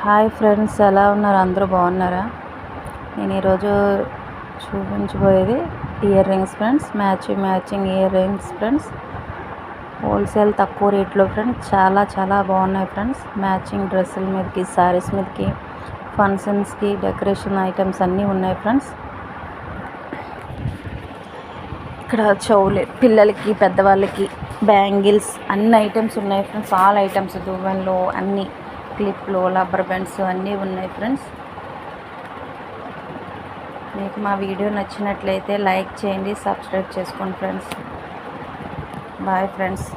Hi friends, ఎలా ఉన్నారు? అందరూ బాగున్నారా? నేను ఈరోజు చూపించబోయేది ear rings friends. Matching ear rings friends. Wholesale తక్కువ రేట్లో ఫ్రెండ్స్. చాలా బాగున్నాయి ఫ్రెండ్స్. మ్యాచింగ్ డ్రెస్సుల మీదకి, శారీస్ మీదకి, ఫంక్షన్స్కి డెకరేషన్ ఐటమ్స్ అన్నీ ఉన్నాయి ఫ్రెండ్స్. ఇక్కడ చెవులు, పిల్లలకి, పెద్దవాళ్ళకి బ్యాంగిల్స్ అన్ని ఐటమ్స్ ఉన్నాయి ఫ్రెండ్స్. ఆల్ ఐటమ్స్, దువ్వెనలు అన్నీ, క్లిప్లు, రబ్బర్ బ్యాండ్స్ అన్నీ ఉన్నాయి ఫ్రెండ్స్. మీకు మా వీడియో నచ్చినట్లయితే లైక్ చేయండి, సబ్స్క్రైబ్ చేసుకోండి ఫ్రెండ్స్. Bye friends.